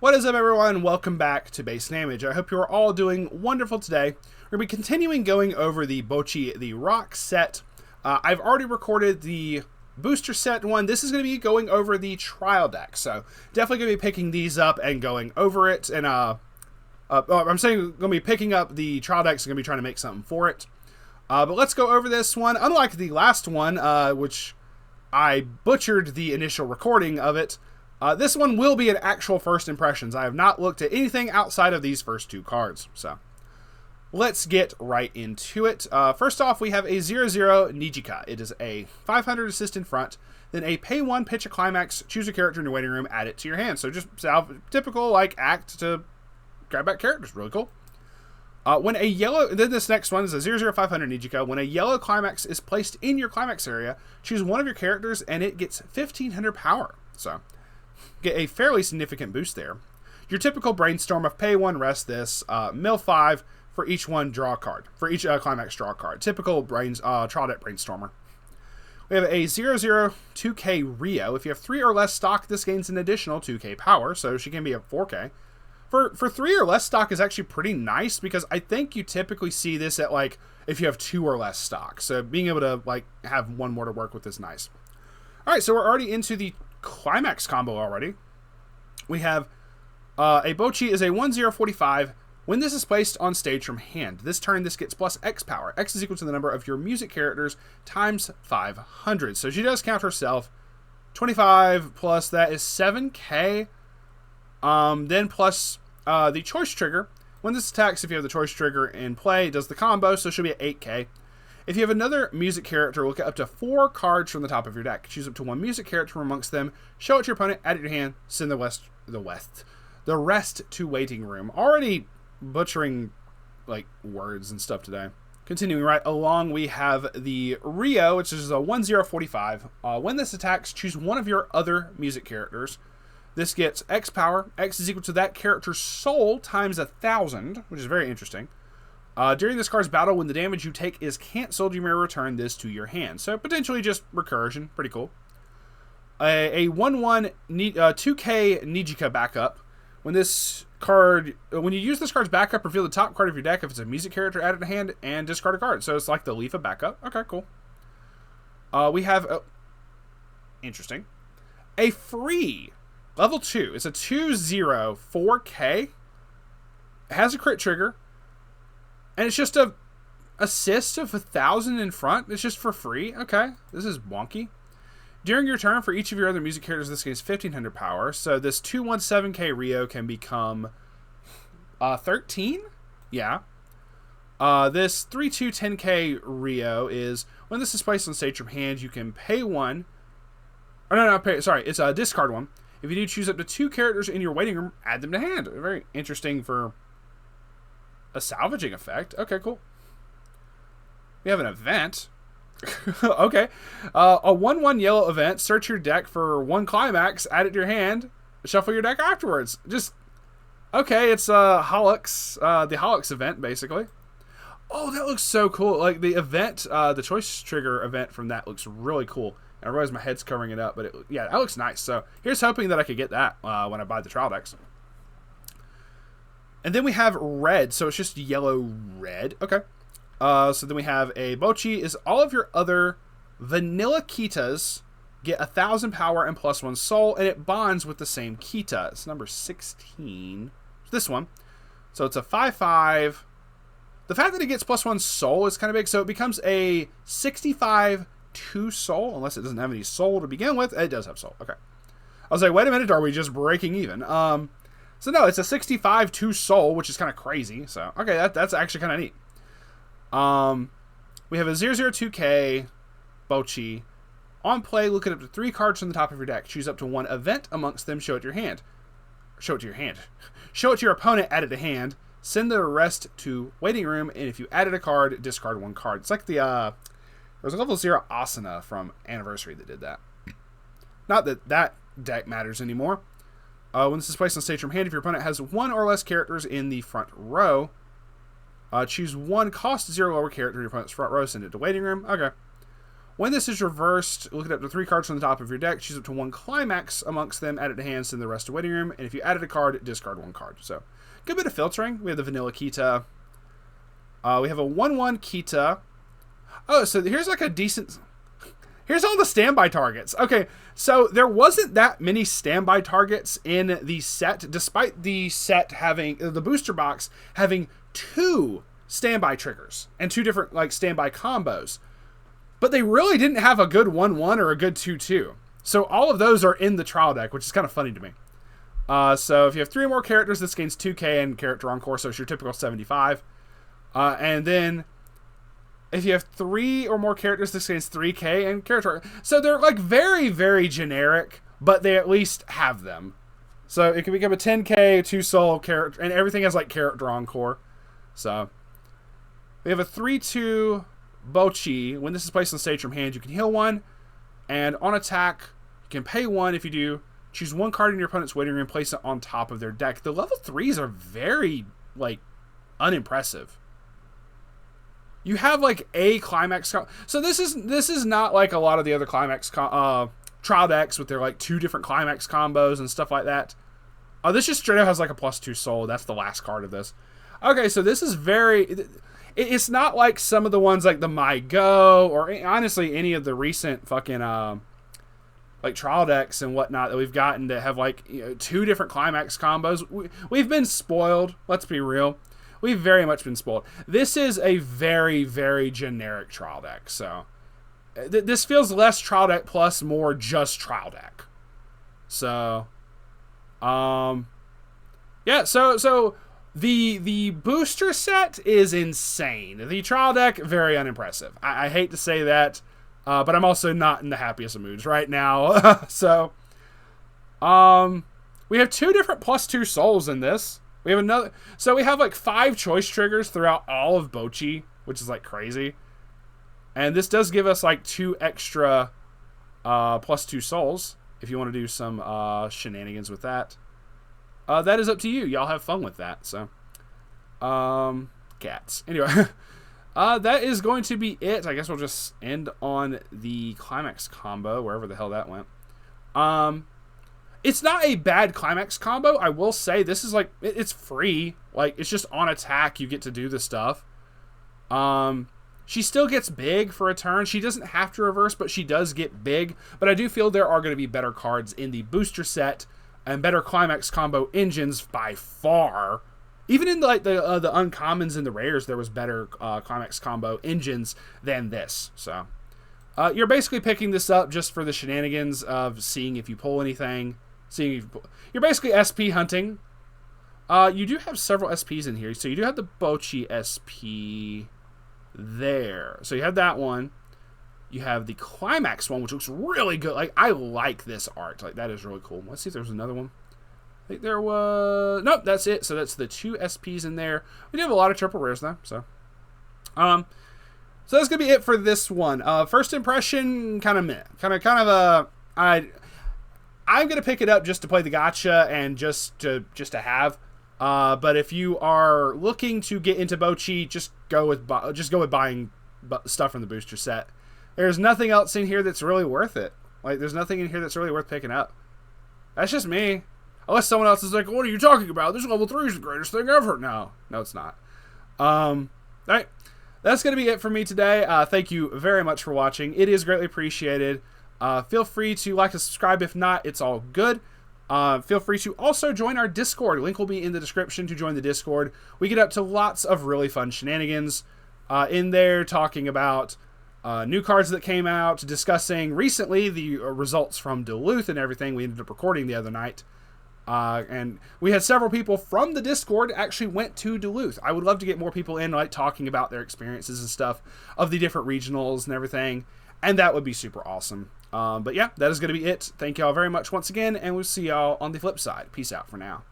What is up, everyone? Welcome back to Base Damage. I hope you're all doing wonderful today. We're going to be continuing going over the Bocchi, the rock set. I've already recorded the booster set one. This is going to be going over the trial deck, so definitely going to be picking these up and going over it. And I'm saying going to be picking up the trial decks and going to be trying to make something for it. But let's go over this one. Unlike the last one, which I butchered the initial recording of it, this one will be an actual first impressions. I have not looked at anything outside of these first two cards. So let's get right into it. First off, we have a 0/0 Nijika. It is a 500 assist in front. Then a pay 1, pitch a climax, choose a character in your waiting room, add it to your hand. So just typical like act to grab back characters. Really cool. When a yellow, then this next one is a 0/0 500 Nijika. When a yellow climax is placed in your climax area, choose one of your characters and it gets 1500 power. So get a fairly significant boost there. Your typical brainstorm of pay 1, rest this, mill 5 for each one, draw a card. For each climax, draw a card. Typical trial deck brainstormer. We have a 0/0 2K Rio. If you have 3 or less stock, this gains an additional 2K power, so she can be a 4K. For 3 or less stock is actually pretty nice, because I think you typically see this at like if you have 2 or less stock. So being able to like have one more to work with is nice. All right, so we're already into the climax combo already. We have a Bocchi is a 1/0 45. When this is placed on stage from hand, this turn this gets plus X power. X is equal to the number of your music characters times 500. So she does count herself. 25 plus that is 7K. Then plus the choice trigger. When this attacks, if you have the choice trigger in play, it does the combo, so she'll be at 8K. If you have another music character, look at up to 4 cards from the top of your deck. Choose up to 1 music character from amongst them, show it to your opponent, add it to your hand, send the rest to waiting room. Already butchering like words and stuff today. Continuing right along, we have the Rio, which is a 1/0 45. When this attacks, choose one of your other music characters. This gets X power. X is equal to that character's soul times 1000, which is very interesting. During this card's battle, when the damage you take is cancelled, you may return this to your hand. So potentially just recursion. Pretty cool. A 1/1 2K Nijika backup. When you use this card's backup, reveal the top card of your deck. If it's a music character, add it to hand and discard a card. So it's like the Leaf of backup. Okay, cool. We have interesting. A free level 2. It's a 2/0 4K. It has a crit trigger. And it's just a assist of 1000 in front. It's just for free. Okay, this is wonky. During your turn, for each of your other music characters, this gains 1500 power. So this 2/17K Rio can become 13? Yeah. This 3/2 10K Rio is, when this is placed on stage from hand, you can pay 1. Oh, no, sorry. It's a discard 1. If you do choose up to 2 characters in your waiting room, add them to hand. Very interesting for a salvaging effect. Okay, cool. We have an event. Okay. A 1/1 yellow event. Search your deck for 1 climax, add it to your hand, shuffle your deck afterwards. Just, okay, it's Holox, the Holox event, basically. Oh, that looks so cool. Like, the event, the choice trigger event from that looks really cool. I realize my head's covering it up, but yeah, that looks nice. So here's hoping that I could get that when I buy the trial decks. And then we have red, so it's just yellow-red. Okay. So then we have a Bocchi is all of your other vanilla Kitas get 1000 power and plus 1 soul, and it bonds with the same Kita. It's number 16. This one. So it's a 5/5. The fact that it gets plus 1 soul is kind of big, so it becomes a 65 2 soul, unless it doesn't have any soul to begin with. It does have soul. Okay. I was like, wait a minute, are we just breaking even? So no, it's a 65 2 soul, which is kind of crazy. So, okay, that's actually kind of neat. We have a 0/0 2K Bocchi. On play, look at up to 3 cards from the top of your deck. Choose up to 1 event amongst them, show it to your hand. Show it to your hand. Show it to your opponent, add it to hand. Send the rest to waiting room, and if you added a card, discard 1 card. It's like the, there was a level 0 Asuna from Anniversary that did that. Not that that deck matters anymore. When this is placed on stage from hand, if your opponent has 1 or less characters in the front row, choose 1 cost 0 lower character in your opponent's front row, send it to waiting room. Okay. When this is reversed, look at up to 3 cards from the top of your deck, choose up to 1 climax amongst them, add it to hand, send the rest to waiting room, and if you added a card, discard 1 card. So, good bit of filtering. We have the vanilla Kita. We have a 1/1 Kita. Oh, so here's like a decent... Here's all the standby targets. Okay, so there wasn't that many standby targets in the set, despite the set having, the booster box having 2 standby triggers and 2 different like standby combos. But they really didn't have a good 1/1 or a good 2/2. So all of those are in the trial deck, which is kind of funny to me. So if you have 3 or more characters, this gains 2k and character encore, so it's your typical 75. And then if you have 3 or more characters, this gains 3k and character. So they're like very, very generic, but they at least have them. So it can become a 10k, 2 soul character, and everything has like character encore. So we have a 3/2 Bocchi. When this is placed on stage from hand, you can heal 1, and on attack, you can pay 1. If you do, choose 1 card in your opponent's waiting room and place it on top of their deck. The level 3s are very like unimpressive. You have like a climax. So this is not like a lot of the other climax trial decks with their like 2 different climax combos and stuff like that. This just straight up has like a +2 soul. That's the last card of this. Okay, so this is very... It's not like some of the ones like the My Go or honestly any of the recent fucking like trial decks and whatnot that we've gotten that have like 2 different climax combos. We've been spoiled. Let's be real. We've very much been spoiled. This is a very, very generic trial deck. So this feels less trial deck plus more just trial deck. So, yeah. So the booster set is insane. The trial deck, very unimpressive. I hate to say that, but I'm also not in the happiest of moods right now. So, we have 2 different +2 souls in this. We have another, so we have like 5 choice triggers throughout all of Bocchi, which is like crazy. And this does give us like 2 extra +2 souls if you want to do some shenanigans with that. That is up to you. Y'all have fun with that. So, cats. Anyway, that is going to be it. I guess we'll just end on the climax combo, wherever the hell that went. It's not a bad climax combo. I will say this is like, it's free. Like, it's just on attack. You get to do the stuff. She still gets big for a turn. She doesn't have to reverse, but she does get big. But I do feel there are going to be better cards in the booster set and better climax combo engines by far. Even in like the uncommons and the rares, there was better climax combo engines than this. So you're basically picking this up just for the shenanigans of seeing if you pull anything. You're basically SP hunting. You do have several SPs in here. So you do have the Bocchi SP there. So you have that one. You have the climax one, which looks really good. Like, I like this art. Like, that is really cool. Let's see if there's another one. I think there was... Nope, that's it. So that's the 2 SPs in there. We do have a lot of triple rares though. So that's gonna be it for this one. First impression, kind of meh. Kind of I'm gonna pick it up just to play the gacha and just to have. But if you are looking to get into Bocchi, just go with buying stuff from the booster set. There's nothing else in here that's really worth it. Like, there's nothing in here that's really worth picking up. That's just me. Unless someone else is like, what are you talking about? This level 3 is the greatest thing ever. No, it's not. All right. That's going to be it for me today. Thank you very much for watching. It is greatly appreciated. Feel free to like and subscribe. If not, it's all good. Feel free to also join our Discord. Link will be in the description to join the Discord. We get up to lots of really fun shenanigans in there, talking about new cards that came out, discussing recently the results from Duluth and everything. We ended up recording the other night. And we had several people from the Discord actually went to Duluth. I would love to get more people in, like, talking about their experiences and stuff of the different regionals and everything. And that would be super awesome. But yeah, that is going to be it. Thank y'all very much once again, and we'll see y'all on the flip side. Peace out for now.